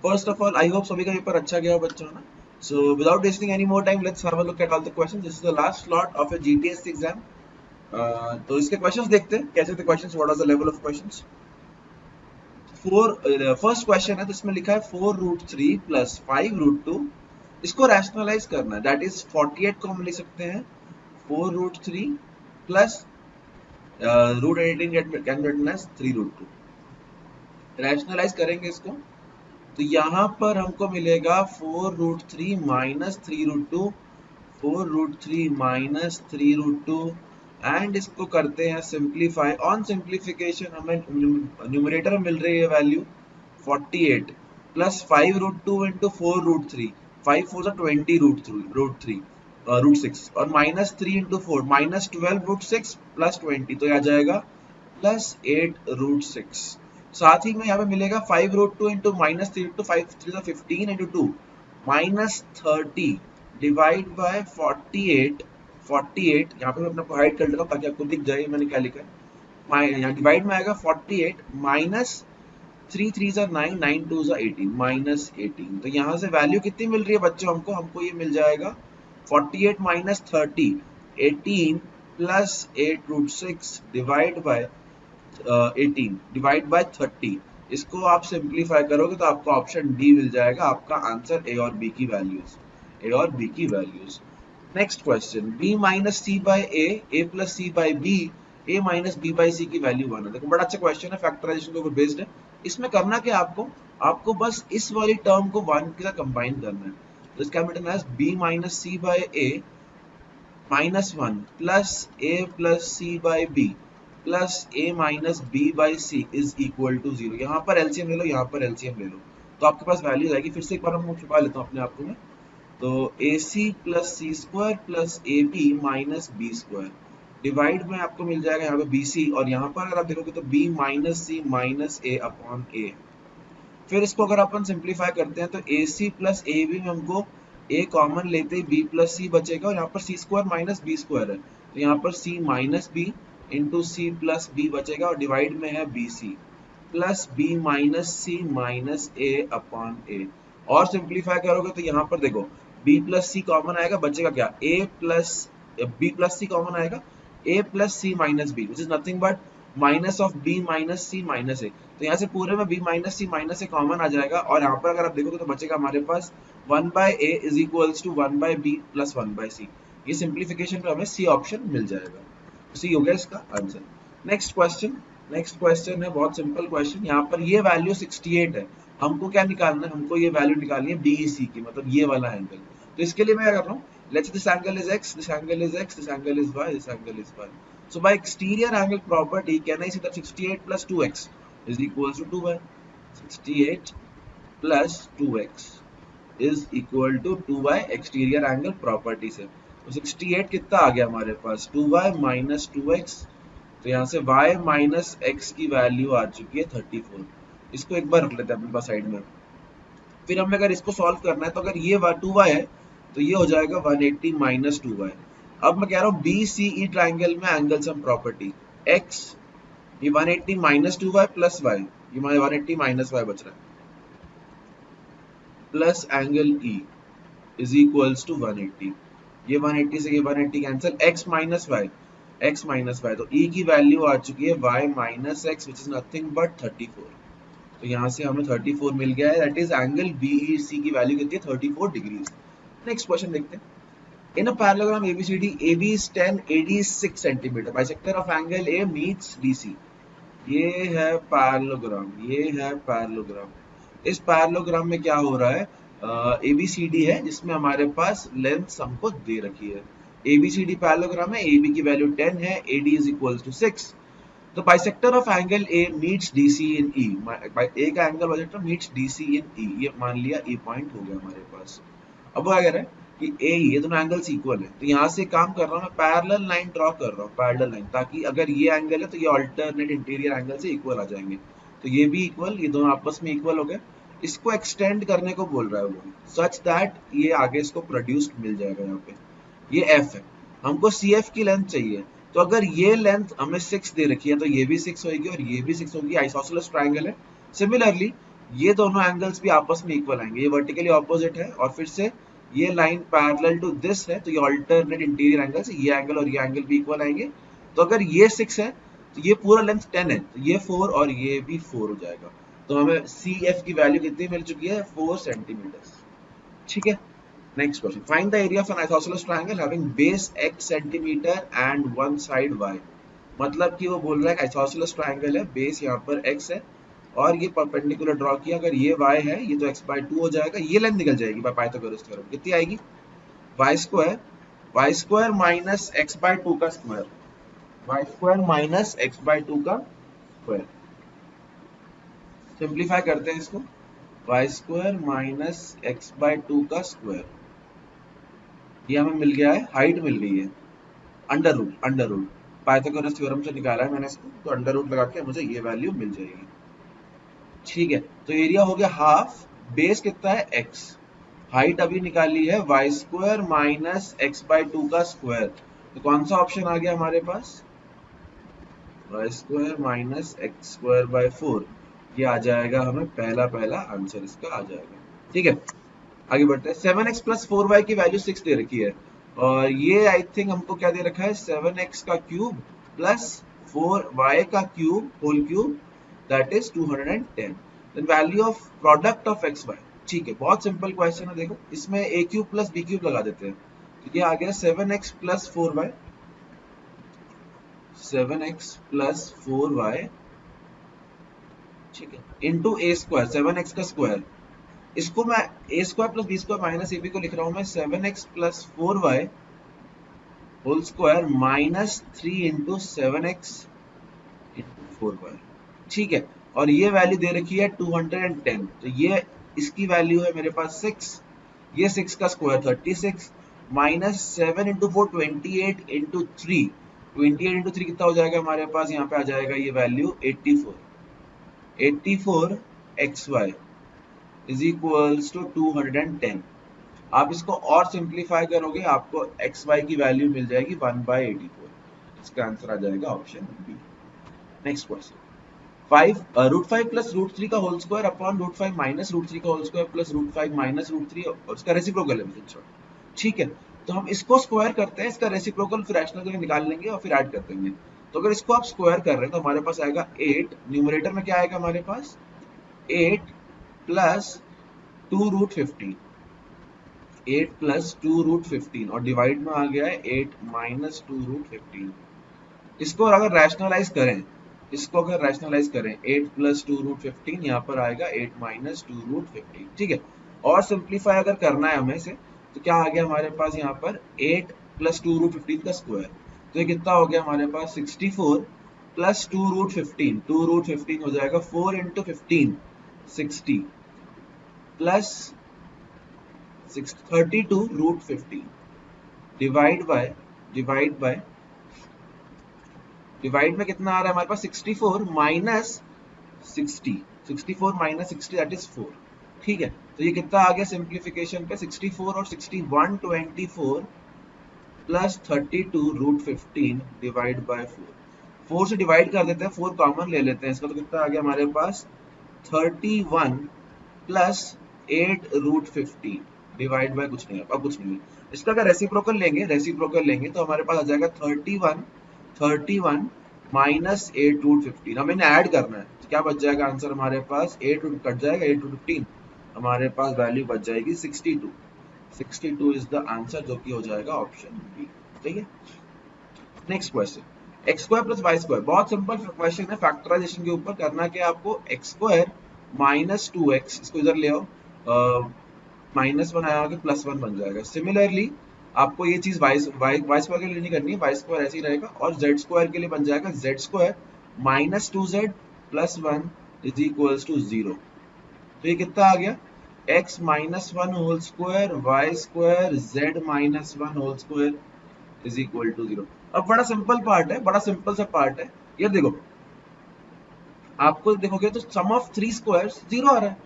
first of all, I hope सभी का paper अच्छा गया बच्चों ना. So without wasting any more time, let's have a look at all the questions. This is the last slot of a GTSC exam. तो इसके questions देखते हैं कैसे थे questions, what are the level of questions. First question है तो इसमें लिखा है 4√3 प्लस 5√2, इसको रैशनलाइज करना है. दैट इज 48 को हम लिख सकते हैं 4√3 plus √18 can be written as 3√2. Rationalise करेंगे इसको तो यहाँ पर हमको मिलेगा 4√3 माइनस 3√2, 4√3 माइनस 3√2 एंड इसको करते हैं सिंप्लीफाई. ऑन सिंप्लीफिकेशन हमें न्यूमरेटर में मिल रही है वैल्यू 48 प्लस 5√2 इंटू 4√3, 5 4 20 √3 और माइनस 3 इंटू 4 माइनस 12√6 प्लस 20, तो यह आ जाएगा प्लस 8√6। साथ ही में यहाँ पे मिलेगा 5√2 into minus 3 into 5 3 15 into 2 minus 30 divide by 48, 48 यहाँ पे मैं अपना हाइड कर लेता हूँ ताकि आपको दिख जाए मैंने क्या लिखा है। यहाँ डिवाइड में आएगा 48 माइनस 3 3 9 9 2 18 माइनस 18। तो यहाँ से वैल्यू कितनी मिल रही है बच्चों हमको ये मिल जाएगा 48 minus 30 18 plus 8√6 divide by 18 divide by 30। इसको आप सिंप्लीफाई करोगे तो आपको ऑप्शन डी मिल जाएगा, आपका आंसर ए और बी की values. Next question, b minus C by A plus C by B, a minus B by C की वैल्यू 1 है। देखो बड़ा अच्छा क्वेश्चन है, फैक्टराइजेशन के ऊपर बेस्ड है। इसमें करना क्या आपको बस इस वाली टर्म को 1 के साथ कंबाइन करना है। तो इसका मतलब है b minus C by A minus 1 plus a plus C by B plus a minus B by C is equal to 0। यहाँ पर एलसीएम ले लो, यहाँ पर एलसीएम ले लो, तो आपके पास वैल्यू आएगी। फिर से एक बार हम छुपा लेता हूँ अपने आप को मैं। तो AC plus C square plus AB minus B square divide में आपको मिल जाएगा यहाँ पे BC, और यहाँ पर अगर आप देखोगे तो B minus C minus A upon A। फिर इसको अगर अपन सिंप्लीफाई करते हैं तो AC प्लस AB में हमको A कॉमन लेते ही B प्लस C बचेगा, और यहाँ पर C square minus B square है तो यहाँ पर C minus B into C plus B बचेगा, और डिवाइड में है BC plus B minus C minus A upon A। और सिंप्लीफाई करोगे तो यहाँ पर देखो b प्लस सी कॉमन आएगा, बचेगा क्या a plus b plus C common आएगा, a plus C minus B which is nothing but minus of b minus C minus a। तो यहाँ से पूरे में b minus C minus a common आ जाएगा, और यहाँ पर अगर आप देखोगे तो बचेगा हमारे पास 1 by a is equals to 1 by b plus 1 by c। ये सिंप्लीफिकेशन पे हमें c ऑप्शन मिल जाएगा, सी हो गया इसका आंसर। नेक्स्ट क्वेश्चन है बहुत सिंपल क्वेश्चन। यहाँ पर ये वैल्यू 68 है, हमको क्या निकालना है, हमको ये वैल्यू निकालनी है BEC की, मतलब ये वाला एंगल। तो इसके लिए मैं क्या कर रहा हूँ, let's this angle is x, this angle is x, this angle is y, this angle is y। So by exterior angle property can I see that 68 plus 2x is equals to 2y। 68 plus 2x is equal to 2y exterior angle property से। तो 68 कितना आ गया हमारे पास 2y minus 2x, तो यहाँ से y minus x की वैल्यू आ चुकी है 34। इसको एक बार रख लेते हैं अपने पास साइड में। फिर हमें अगर इसको सॉल्व करना है तो अगर ये 2y है तो ये हो जाएगा 180 माइनस 2y। अब मैं कह रहा हूँ BCE ट्राइंगल में एंगल सम प्रॉपर्टी x, ये 180 माइनस 2y प्लस y, ये 180 माइनस y बच रहा है, plus angle E is equals to 180। ये 180 से ये 180 कैंसिल, x माइनस y, तो E की वैल्यू आ चुकी है y minus x which is nothing but 34। तो यहाँ से हमें 34 मिल गया है, दैट इज एंगल BEC की वैल्यू कितनी है 34 डिग्रीज। नेक्स्ट क्वेश्चन देखते हैं। In a parallelogram ABCD, AB is 10, AD is 6 cm, bisector of angle A meets DC। ये है पैरेललोग्राम। इस पैरेललोग्राम में क्या हो रहा है, ABCD है जिसमें हमारे पास लेंथ हमको दे रखी है। ABCD पैरेललोग्राम है, AB की वैल्यू 10 है, AD is equals to 6। तो bisector of angle A meets DC in E, A का angle bisector meets DC in E, ये मान लिया E पॉइंट हो गया हमारे पास। अब क्या कह रहा है कि A ये दोनों एंगल्स इक्वल है, तो यहाँ से काम कर रहा हूँ मैं पैरेलल लाइन ड्रॉ कर रहा हूँ, पैरेलल लाइन, ताकि अगर ये एंगल है तो ये अल्टरनेट इंटीरियर एंगल से इक्वल आ जाएंगे। तो ये भी इक्वल, ये दोनों आपस में इक्वल हो गए। इसको एक्सटेंड करने को बोल रहा है वो, सच दैट ये आगे इसको प्रोड्यूस्ड मिल जाएगा। यहाँ पे ये F है, हमको CF की लेंथ चाहिए। तो अगर ये लेंथ हमें 6 दे रखी है तो ये भी 6 होगी और ये भी 6 होगी, आइसोसेलेस ट्राइंगल है। सिमिलरली ये दोनों एंगल्स भी आपस में इक्वल आएंगे, ये वर्टिकली ऑपोजिट है और फिर से ये लाइन पैरेलल टू दिस है, तो ये अल्टरनेट इंटीरियर एंगल से ये एंगल और ये एंगल भी इक्वल आएंगे। तो अगर ये 6 है तो ये पूरा लेंथ 10 है, तो ये 4 और ये भी 4 हो जाएगा। तो हमें CF की वैल्यू कितनी मिल चुकी है 4 सेंटीमीटर। ठीक है, next question, find the area of N isosceles triangle having base x centimetre and one side y। मतलब कि वो बोल रहा है आइसोसेलेस ट्रायंगल है, बेस यहाँ पर x है और ये परपेंडिकुलर ड्रॉ किया, अगर ये y है ये तो x/2 हो जाएगा, ये लेंथ निकल जाएगी बाय पाइथागोरस थ्योरम। कितनी आएगी y स्क्वायर माइनस x/2 का square, y square minus x/2 का स्क्वायर। सिंप्लीफाई करते हैं इसको, Y square minus X by 2 का स्क्वायर, ये हमें मिल गया है, हाइट मिल गई है, अंडर रूट पाइथागोरस थ्योरम से निकाला है मैंने इसको, तो अंडर रूट लगा के मुझे ये वैल्यू मिल जाएगी। ठीक है, तो एरिया हो गया हाफ, बेस कितना है x, हाइट अभी निकाली है Y square minus X by 2 का स्क्वायर, तो कौन सा ऑप्शन आ गया हमारे पास, Y square minus X square by 4, ये आ जाएगा, हमें पहला आंसर इसका आ जाएगा। ठीक है, आगे बढ़ते हैं। 7x प्लस 4y की वैल्यू 6 दे रखी है, और ये आई थिंक हमको क्या दे रखा है, 7x का क्यूब प्लस 4y का cube whole cube, that is 210। Then value of product of X Y. ठीक है, बहुत सिंपल क्वेश्चन है, देखो इसमें a cube plus b cube लगा देते हैं, तो ये आ गया 7x plus 4y, 7x plus 4y, ठीक है, इंटू a स्क्वायर, 7x का स्क्वायर, इसको मैं a square plus b square minus ab को लिख रहा हूं मैं 7x plus 4y whole square minus 3 into 7x into 4y। ठीक है, और ये वैल्यू दे रखी है 210, तो ये इसकी वैल्यू है मेरे पास 6, ये 6 का square 36 minus 7 into 4 28 into 3, 28 into 3 कितना हो जाएगा हमारे पास, यहाँ पे आ जाएगा ये value 84 xy is equals to 210। आप इसको और सिंप्लीफाई करोगे, आपको xy की वैल्यू मिल जाएगी 1/84, इसका आंसर आ जाएगा option B. Next question, 5 plus root 3 का whole square upon root 5 minus root 3 का whole square plus root 5 minus root 3 और इसका रेसिप्रोकल है। ठीक है, तो हम इसको स्क्वायर करते हैं, इसका रेसिप्रोकल फिर रैशनल करके निकाल लेंगे और फिर ऐड कर देंगे। तो अगर इसको आप स्क्वायर कर रहे हैं तो हमारे पास आएगा 8, न्यूमरेटर में क्या आएगा हमारे पास 8 प्लस 2 रूट 15, 8 प्लस 2 रूट 15 और डिवाइड में आ गया है 8 माइनस 2 रूट 15। इसको अगर रैशनलाइज करें, 8 प्लस 2 रूट 15 यहाँ पर आएगा 8 माइनस 2 रूट 15। ठीक है, और सिंप्लीफाई अगर करना है हमें से, तो क्या आ गया हमारे पास यहाँ पर 8 प्लस 2 रूट 15 का स्क्वायर, तो ये कितना हो गया हमारे पास 64 प्लस 2 रूट 15, 2 रूट 15 हो जाएगा 4 इंटू 15 60 प्लस 32 रूट 15 डिवाइड में कितना आ रहा है हमारे पास 64 माइनस 60, 64 माइनस 60 दैट इज 4। ठीक है, तो ये कितना आ गया सिंप्लीफिकेशन पे 64 और 60 124 प्लस 32 रूट 15 डिवाइड बाय 4 से डिवाइड कर देते हैं, 4 कॉमन ले लेते हैं इसका, तो कितना आ गया हमारे पास 31 प्लस 8 रूट 15 डिवाइड बाय कुछ नहीं है, अब कुछ नहीं है। इसका अगर रेसिप्रोकल लेंगे तो हमारे पास आ जाएगा 31 माइनस 8 रूट 15, हमें इन्हें ऐड करना है, तो क्या बच जाएगा आंसर हमारे पास 8 रूट कट जाएगा, 8 रूट 15 हमारे पास वैल्यू बच जाएगी 62 इज द आंसर, जो कि हो जाएगा ऑप्शन बी। ठीक है, next question, X square plus Y square, बहुत सिंपल क्वेश्चन है, फैक्टराइजेशन के ऊपर करना क्या आपको, एक्स स्क्वायर माइनस 2x, इसको इधर ले आओ, -1 आया कि +1 बन जाएगा। सिमिलरली आपको ये चीज वाई स्क्वायर के लिए नहीं करनी है, वाई स्क्वायर ऐसे ही रहेगा, और जेड स्क्वायर के लिए बन जाएगा z square minus 2z plus 1 is equals to 0। तो ये कितना आ गया, x minus 1 whole square y square z minus 1 whole square is equal to 0। अब बड़ा सिंपल पार्ट है, बड़ा सिंपल सा पार्ट है, ये देखो आपको देखोगे तो सम ऑफ 3 स्क्वायर्स 0 आ रहा है,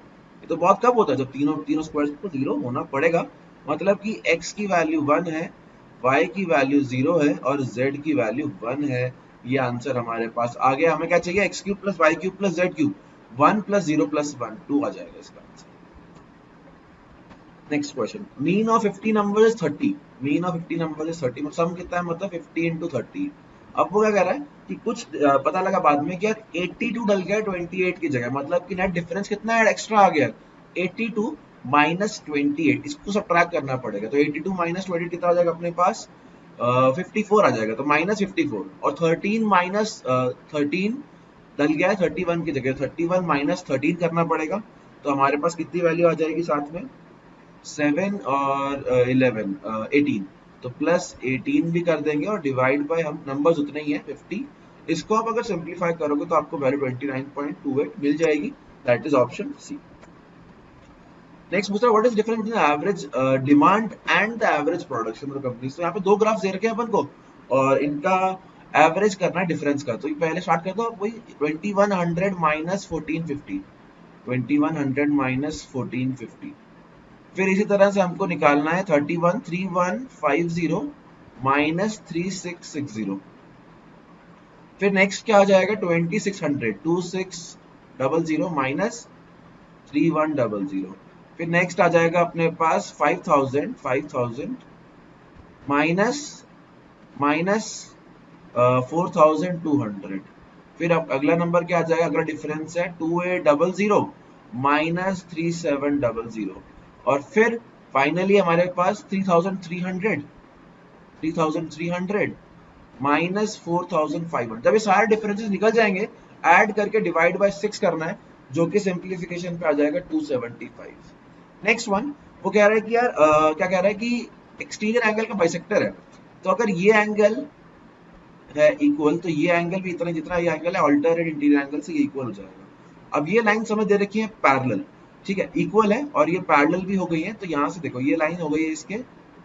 ये तो बहुत कब होता है, जब तीनों स्क्वायर्स को 0 होना पड़ेगा, मतलब कि x की वैल्यू 1 है, y की वैल्यू 0 है और z की वैल्यू 1 है। ये आंसर हमारे पास आ गया। हमें क्या चाहिए, x cube plus y cube plus z cube, 1 plus 0 plus 1 2 आ जाएगा इसका answer. Next question, mean of 50 number is 30, mean of 50 number is 30, sum कितना है, मतलब 50 इंटू 30। अब वो क्या कह रहा है कि कुछ पता लगा बाद में कि यार 82 डल गया 28 की जगह, मतलब कि नेट डिफरेंस कितना है, एक्स्ट्रा आ गया 82 माइनस 28, इसको सब्ट्रैक्ट करना पड़ेगा, तो 82 माइनस 28 कितना आ जाएगा अपने पास 54 आ जाएगा, तो माइनस 54 और 13 माइनस 13 डल गया है 31 की जगह, 31 माइनस 13 करना पड़ेगा, तो हमारे पास कितनी वैल्यू आ जाएगी साथ में 7 और 11 18, तो प्लस 18 भी कर देंगे और डिवाइड बाय हम नंबर्स उतने ही हैं 50, इसको आप अगर सिंप्लीफाई करोगे तो आपको वैल्यू 29.28 मिल जाएगी, that is option c. Next पूछ रहा है what is difference between average demand and the average production of company. तो यहाँ पे दो ग्राफ दे रखे हैं अपन को और इनका एवरेज करना है डिफरेंस का। तो पहले स्टार्ट कर दो वही 2100 माइनस 1450, 2100 माइनस 1450। फिर इसी तरह से हमको निकालना है 313150 माइनस 3660। फिर नेक्स्ट क्या आ जाएगा 2600, 2600 माइनस 3100। फिर नेक्स्ट आ जाएगा अपने पास 5000 माइनस 4200। फिर अब अगला नंबर क्या आ जाएगा, अगला डिफरेंस है 2800 माइनस 3700। और फिर फाइनली हमारे पास 3300 माइनस 4500। जब ये सारे डिफरेंसेस निकल जाएंगे ऐड करके डिवाइड बाय 6 करना है, जो कि सिंप्लीफिकेशन पे आ जाएगा 275। नेक्स्ट वन वो कह रहा है कि यार क्या कह रहा है कि एक्सटीरियर एंगल का बाइसेक्टर है। तो अगर ये एंगल है इक्वल तो ये एंगल भी इतना जितना ये एंगल है अल्टरनेट इंटीरियर एंगल से ये इक्वल हो जाएगा। अब ये लाइन हमें दे रखी है पैरेलल, ठीक है, इक्वल है और ये पैरेलल भी हो गई है। तो यहाँ से देखो ये लाइन हो गई है इसके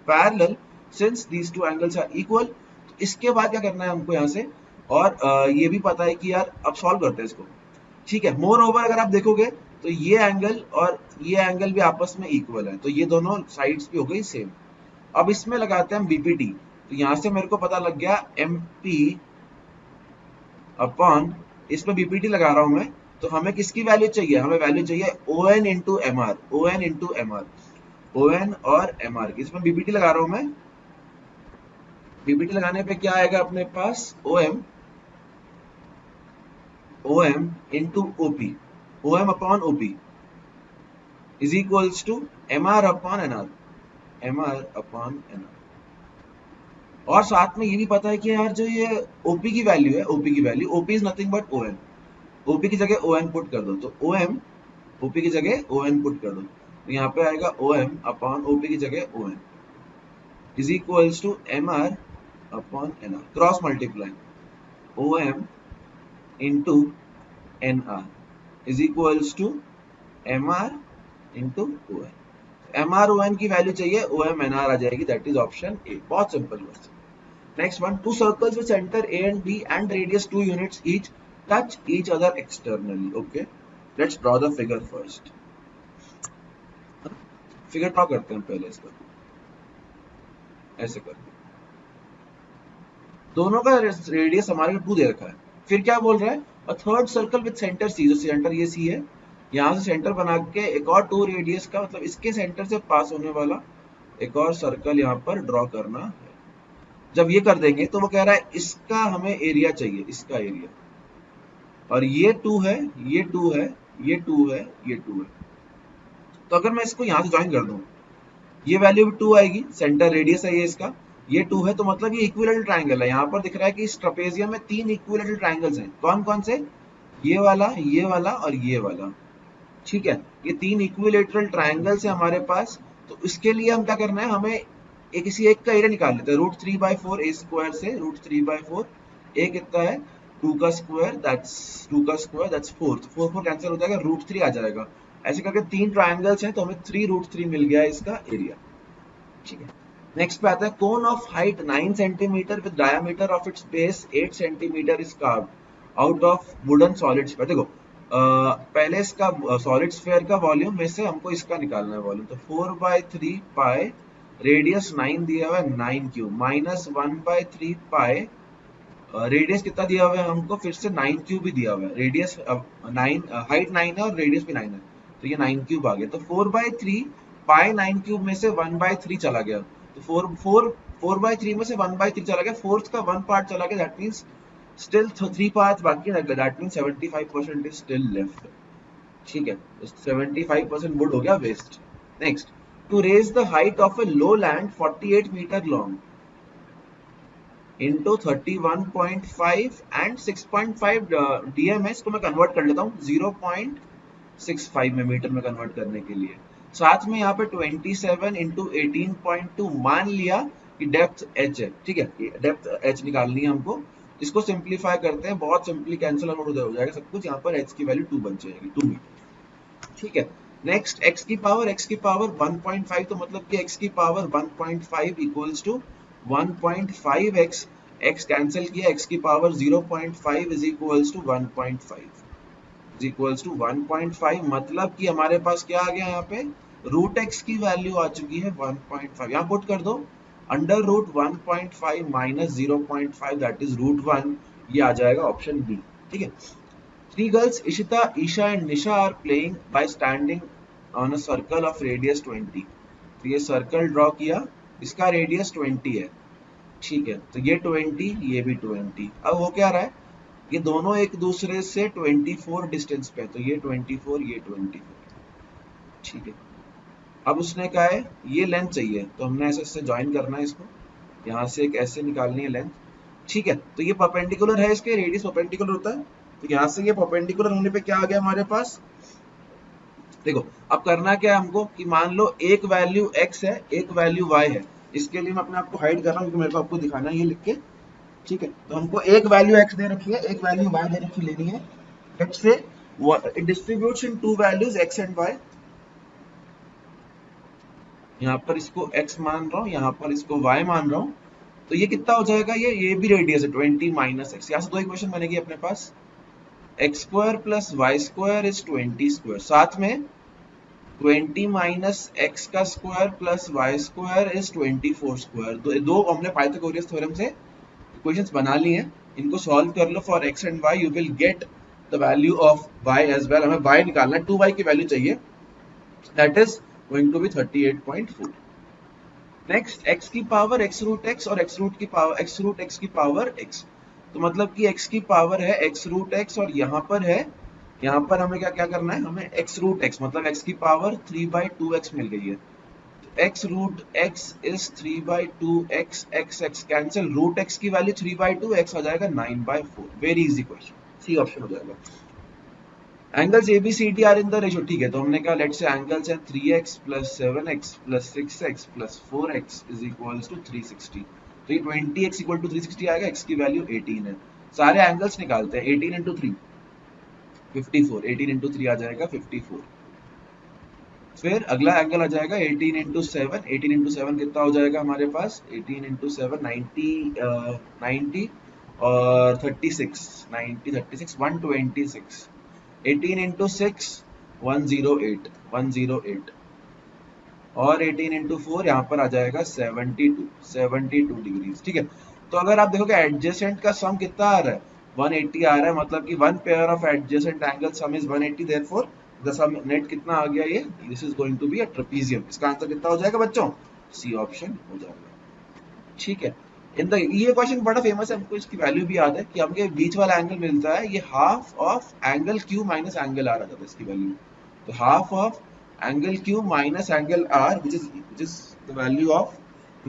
parallel since these two angles are equal. तो इसके बाद क्या करना है हमको यहाँ से, और ये भी पता है कि यार अब सॉल्व करते हैं इसको, ठीक है। मोर ओवर अगर आप देखोगे तो ये एंगल और ये एंगल भी आपस में इक्वल है, तो ये दोनों साइड्स भी हो गई सेम। अब इसमें लगाते हैं बीपीटी। तो यहाँ से मेरे को पता लग गया एमपी अपॉन, इसमें बीपीटी लगा रहा हूं मैं। तो हमें किसकी वैल्यू चाहिए, हमें वैल्यू चाहिए on into MR, on into MR, on और एमआर की। इसमें बीपीटी लगा रहा हूं मैं। बीपीटी लगाने पे क्या आएगा अपने पास OM into OP, OM upon OP is equals to MR upon NR, MR upon NR. और साथ में ये भी पता है कि यार जो ये ओपी की वैल्यू है, ओपी की value, OP is nothing but on, OP की जगह ओएन पुट कर दो। तो ओएम ओपी की जगह ओएन पुट कर दो, तो यहाँ पे आएगा ओएम अपॉन ओपी की जगह ON is equals to MR upon NR, cross multiply OM into NR is equals to MR into ON. MR ON की वैल्यू चाहिए, ओएम एनआर आ जाएगी, दैट इज ऑप्शन ए। बहुत simple question. Next one, two circles with centre A and B and radius 2 units each touch each other externally. Okay, let's draw the figure first. Figure draw करते हैं पहले इसका, ऐसे करके दोनों का radius हमारे 2 दे रखा है। फिर क्या बोल रहा है, a third circle with centre c, जो सेंटर ये सी है, यहाँ से सेंटर बना के एक और 2 रेडियस का, मतलब इसके सेंटर से पास होने वाला एक और सर्कल यहाँ पर ड्रॉ करना है। जब ये कर देंगे तो वो कह रहा है इसका हमें एरिया चाहिए, इसका एरिया, और ये 2 है, ये 2 है, ये 2 है, ये 2 है। तो अगर मैं इसको यहाँ से ज्वाइन कर दूं, ये वैल्यू भी 2 आएगी, सेंटर रेडियस है ये इसका, ये 2 है, तो मतलब ये इक्विलेटरल ट्रायंगल है। यहाँ पर दिख रहा है कि इस ट्रेपेजियम में 3 इक्विलेटरल ट्रायंगल्स हैं। कौन कौन से, ये वाला और ये वाला, ठीक है। ये 3 इक्विलेटरल ट्रायंगल्स है हमारे पास। तो इसके लिए हम क्या करना है, हमें किसी एक का एरिया निकाल लेते हैं। √3/4 a स्क्वायर से √3/4 a कितना है 2 का स्क्वायर, दैट्स 2 का स्क्वायर, दैट्स 4, 4 कैंसिल हो जाएगा, √3 आ जाएगा। ऐसे करके 3 ट्रायंगल्स हैं, तो हमें 3√3 मिल गया इसका एरिया, ठीक है। नेक्स्ट पे आता है, cone of height 9 centimetre with diameter of its base 8 centimetre is carved out of wooden solid sphere. देखो पहले इसका सॉलिड स्फीयर का वॉल्यूम में से हमको इसका निकालना है वॉल्यूम। तो 4/3 पाई, रेडियस 9 दिया हुआ है, 9 क्यूब माइनस 1/3 पाई, रेडियस कितना दिया हुआ है हमको, फिर से 9 क्यूब भी दिया हुआ है। रेडियस 9, हाइट 9 है और रेडियस भी 9 है, तो ये 9 क्यूब आ गया। तो 4/3 पाई 9 क्यूब में से 1/3 चला गया, तो 4/3 में से 1/3 चला गया, फोर्थ का 1 पार्ट चला गया, दैट मींस स्टिल 3 पार्ट्स बाकी रह गए, that means 75% is still left, ठीक है। 75% वुड हो गया waste. Next, to raise the height of a low land 48 metre long into 31.5 and 6.5 DMS को मैं कन्वर्ट कर लेता हूँ 0.65 में मीटर में कन्वर्ट करने के लिए। साथ में यहाँ पे 27 into 18.2 मान लिया कि डेप्थ h है, ठीक है, डेप्थ h निकालनी है हमको। इसको सिंप्लीफाई करते हैं, बहुत सिंपली कैंसिल आउट हो जाएगा सब कुछ। यहाँ पर h की वैल्यू 2 बन जाएगी, 2 मीटर, ठीक है। नेक्स्ट x की पावर 1.5, तो मतलब कि x की power 1.5 equals to 1.5x, x cancel किया, x की power 0.5 is equals to 1.5 is equals to 1.5, मतलब कि हमारे पास क्या आ गया यहाँ पे, रूट x की वैल्यू आ चुकी है 1.5, यहाँ पुट कर दो, under root 1.5 minus 0.5 that is root 1, ये आ जाएगा ऑप्शन बी। ठीक है, Three girls, Ishita, Isha and Nisha are playing by standing on a circle of radius 20. तो ये सर्कल ड्रॉ किया, इसका रेडियस 20 है। ठीक है, तो ये 20, ये भी 20। अब वो क्या रहा है, ये दोनों एक दूसरे से 24 डिस्टेंस पे, तो ये 24, ये 24। ठीक है, अब उसने कहा है ये लेंथ चाहिए, तो हमने ऐसे इससे ज्वाइन करना है इसको, यहाँ से एक ऐसे निकालनी है लेंथ। ठीक है, तो ये परपेंडिकुलर है, इसके रेडियस परपेंडिकुलर होता है, तो यहाँ से ये परपेंडिकुलर होने पे क्या आ गया हमारे पास, देखो अब करना क्या है हमको, कि मान लो एक वैल्यू x है, एक वैल्यू y है, इसके लिए मैं अपने आप को हाइड कर रहा हूँ क्योंकि मेरे को आपको दिखाना है ये लिख के। ठीक है, तो हमको एक वैल्यू x दे रखी है, एक वैल्यू y दे रखी लेनी है, let's say it distributes in to values x and y। यहाँ पर इसको x मान रहा हूँ, यहाँ पर इसको y मान रहा हूँ, तो ये कितना हो जाएगा, ये भी रेडियस है 20 माइनस x। यहाँ से दो इक्वेशन बनेगी अपने पास, X square plus Y square is 20 square, साथ में 20 माइनस एक्स का square plus Y square is 24 square. दो हमने पाइथागोरस थ्योरम से इक्वेशंस बना ली हैं, इनको सॉल्व कर लो for X and Y, you will get the value of Y as well. हमें वाई निकालना है, 2y की वैल्यू चाहिए, that is going to be 38.4। Next x की पावर x रूट x और x रूट x की पावर x, तो मतलब कि x की पावर है x रूट x और यहाँ पर है, यहाँ पर हमें क्या क्या करना है, हमें x रूट x मतलब x की पावर 3/2x मिल गई है, तो x रूट x इज 3/2x, x cancel, root x की वैल्यू 3/2, x हो जाएगा 9/4। Very easy question, c option हो जाएगा। Angles ABCD are in the ratio, ठीक है, तो हमने कहा लेट्स से एंगल्स हैं 3x plus 7x plus 6x plus 4x is equals to 360, तो ये 20x इक्वल टू 360 आएगा, x की वैल्यू 18 है। सारे एंगल्स निकालते हैं, 18 इंटू 3 54, 18 इंटू 3 आ जाएगा 54। फिर अगला एंगल आ जाएगा 18 इंटू 7, 18 इंटू 7 कितना हो जाएगा हमारे पास, 18 इंटू 7 90 और 36, 90 36 126, 18 इंटू 6 108 और 18 इंटू 4 यहाँ पर आ जाएगा 72 डिग्रीज। ठीक है, तो अगर आप देखोगे एडजेसेंट का सम कितना आ रहा है, 180 आ रहा है, मतलब कि one pair of adjacent angle sum is 180, therefore the sum net कितना आ गया, ये this is going to be a trapezium. इसका आंसर कितना हो जाएगा बच्चों, सी ऑप्शन हो जाएगा। ठीक है, ये क्वेश्चन बड़ा फेमस है, हमको इसकी वैल्यू भी याद है कि हमके बीच वाला एंगल मिलता है, ये half of angle Q minus angle R आ जाता है इसकी वैल्यू, तो half of angle Q minus angle R which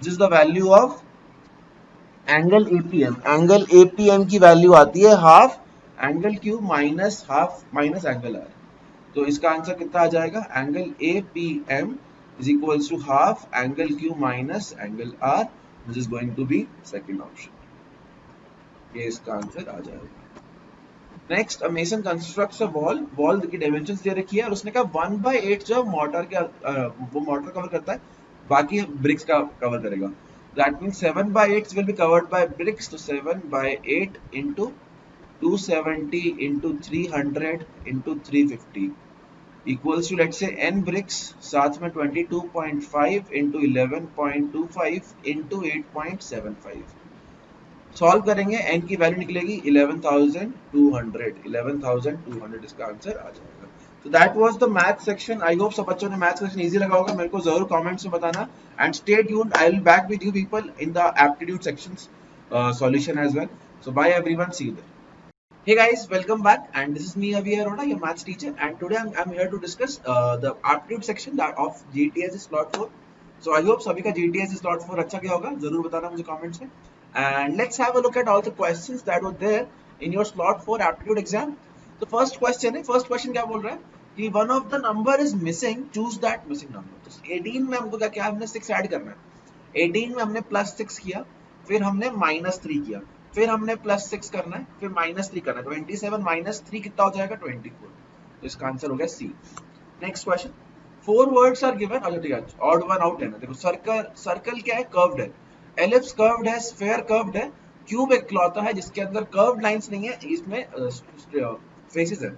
is the value of angle APM। Angle APM की वैल्यू आती है half angle Q minus angle R, तो इसका आंसर कितना आ जाएगा, angle APM is equals to half angle Q minus angle R, which is going to be second option, ये इसका आंसर आ जाएगा। Next, a mason constructs a wall की डायमेंशंस दे रखी है और उसने कहा 1/8 जो मोर्टार के वो मोर्टार कवर करता है, बाकी ब्रिक्स का कवर करेगा, that means 7/8 will be covered by bricks, तो 7/8 into 270 into 300 into 350 equals to let's say n bricks, साथ में 22.5 into 11.25 into 8.75। सॉल्व करेंगे, n की वैल्यू निकलेगी 11,200 इसका आंसर आ जाएगा। तो that was the math section. I hope सब बच्चों ने मैथ सेक्शन इजी लगा होगा, मेरे को जरूर कमेंट्स में बताना, and stay tuned, I will back with you people in the aptitude sections solution as well. So bye everyone, see you there. Hey guys, welcome back, and this is me Avi Arora, your maths teacher, and today I'm here to discuss the aptitude section of GTS slot 4. So I hope सभी का GTS slot 4 अच्छा गया होगा, जरूर बताना मुझे comments में। And let's have a look at all the questions that were there in your slot 4 aptitude exam. तो first question क्या बोल रहा है कि one of the number is missing, choose that missing number। तो 18 में हमको क्या हमने 6 ऐड करना है, 18 में हमने +6 किया, फिर हमने -3 किया, फिर हमने +6 करना है, फिर -3 करना है, 27 - 3 कितना हो जाएगा 24, तो इसका आंसर हो गया C. Next question, 4 words are given. अच्छा ठीक है, ऑड वन आउट है ना। देखो सर्कल क्या है, कर्व्ड है, एलिप्स कर्व्ड है, स्फीयर कर्व्ड है, क्यूब एक इकलौता है जिसके अंदर कर्व्ड लाइंस नहीं है, इसमें फेसेस है।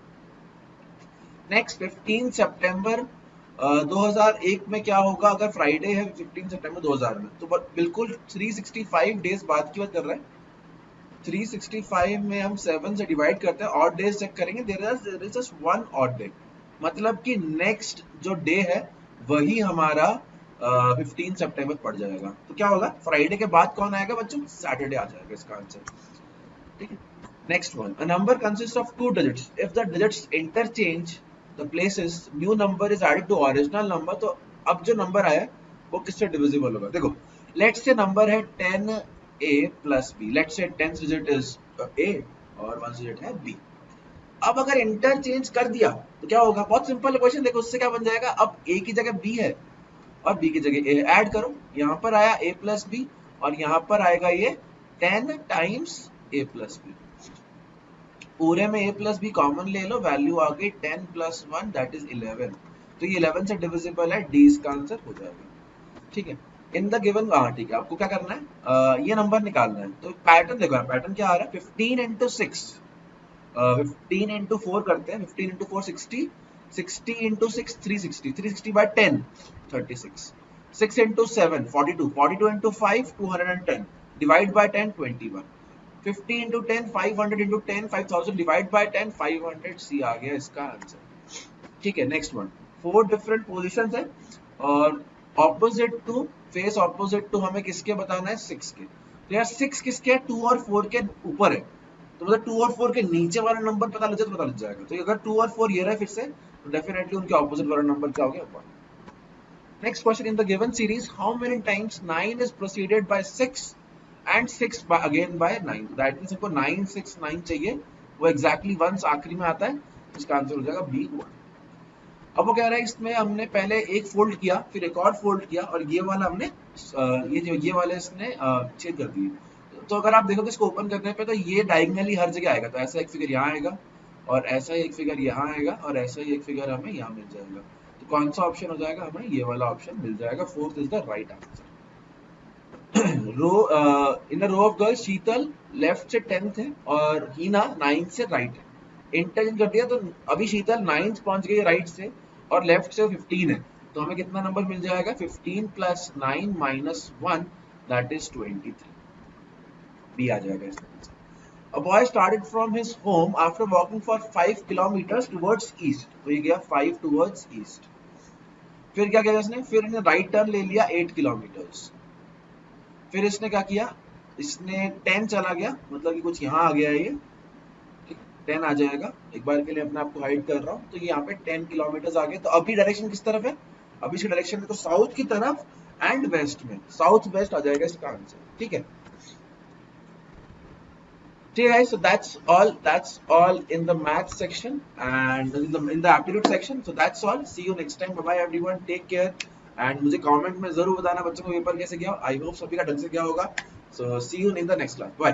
नेक्स्ट 15 सितंबर 2001 में क्या होगा अगर फ्राइडे है 15 सितंबर 2000 में, तो बिल्कुल 365 डेज बाद की बात कर रहे हैं। 365 में हम 7 से डिवाइड करते हैं, ऑड डेज चेक करेंगे, there is just one odd day, मतलब कि नेक्स्ट जो डे है वही हमारा 15 सितंबर पड़ जाएगा। तो क्या होगा, फ्राइडे के बाद कौन आएगा बच्चों, सैटरडे आ जाएगा इसका आंसर। ठीक है, next one, a number consist of 2 digits, if the digits interchange the places, new number is added to original number. तो अब जो नंबर आया वो किससे डिविजिबल होगा। देखो लेट्स से नंबर है 10a plus b, let's say 10th digit is a और 1st डिजिट है b। अब अगर इंटरचेंज कर दिया तो क्या होगा, बहुत सिंपल क्वेश्चन, देखो उससे क्या बन जाएगा, अब a की जगह b है और b की जगह a, ऐड करो, यहाँ पर आया a plus b और यहाँ पर आएगा ये 10 times a plus b, पूरे में a plus b कॉमन ले लो, वैल्यू आ गई 10 plus 1 दैट इज 11। तो ये 11 से डिविजिबल है, d इसका आंसर हो जाएगा। ठीक है, इन द गिवन, हाँ ठीक है, आपको क्या करना है, ये नंबर निकालना है। तो पैटर्न देखो, पैटर्न क्या आ रहा है, 15 into 6, 15 into 4 करते हैं, 15 into 4 60, 60 into 6 360, 360 by 10 36, 6 into 7 42, 42 into 5 210, divide by 10 21, 50 into 10 500 into 10 5000, divide by 10 500, सी आ गया इसका आंसर। ठीक है, नेक्स्ट वन, 4 डिफरेंट पोजीशंस है और opposite to, face opposite to हमें किसके बताना है, 6 के। तो यार 6 किसके है, 2 और 4 के ऊपर है, तो मतलब 2 और 4 के नीचे वाला नंबर पता लग जाए तो पता लग जाएगा। तो अगर 2 और 4 ये रहा फिर से, तो डेफिनेटली उनके ऑपोजिट वाला नंबर क्या हो गया, 1। Next question, in the given series how many times 9 is proceeded by 6 and 6 again by 9। That means हमको 9 6 9 चाहिए, वो एग्जैक्टली वंस आखिरी में आता है, इसका आंसर हो जाएगा बी 1। अब वो कह रहा है इसमें हमने पहले एक फोल्ड किया, फिर एक और फोल्ड किया और ये वाला हमने ये वाले इसने छेद कर दिए। तो अगर आप देखो तो इसको ओपन करने पे तो ये डायगनली हर जगह आएगा, तो ऐसा एक फिगर यहाँ आएगा और ऐसा ही एक फिगर यहाँ आएगा और ऐसा ही एक फिगर हमें यहाँ मिल जाएगा। तो कौन सा ऑप्शन हो जाएगा, हमें ये वाला ऑप्शन मिल जाएगा, 4th is the right answer. In the row of girls, Sheetal left से 10th है और हीना 9th से राइट है। इंटरचेंज कर दिया तो अभी शीतल 9th पहुंच गई राइट से और लेफ्ट से 15 है, तो हमें कितना नंबर मिल जाएगा, 15 plus 9 minus 1 that is 23, B आ जाएगा इसका answer. A boy started from his home after walking for 5 kilometers towards east, तो ये गया 5 towards east। फिर क्या किया इसने, फिर इसने राइट टर्न ले लिया 8 किलोमीटर्स। फिर इसने क्या किया, इसने 10 चला गया, मतलब कि कुछ यहाँ आ गया है, ये 10 आ जाएगा, एक बार के लिए अपने आप को हाइड कर रहा हूँ, तो ये यहाँ पे 10 किलोमीटर आ गए। तो अभी डायरेक्शन किस तरफ है, अभी इसकी डायरेक्शन है तो साउथ की तरफ एंड वेस्ट में, साउथ वेस्ट आ जाएगा इसका आंसर। ठीक है, ठीक है, so that's all in the math section and in the aptitude section, so that's all, see you next time, bye bye everyone, take care and मुझे कमेंट में जरूर बताना बच्चों को पेपर कैसे गया, आई होप सभी का ढंग से गया होगा, so see you in the next class, bye।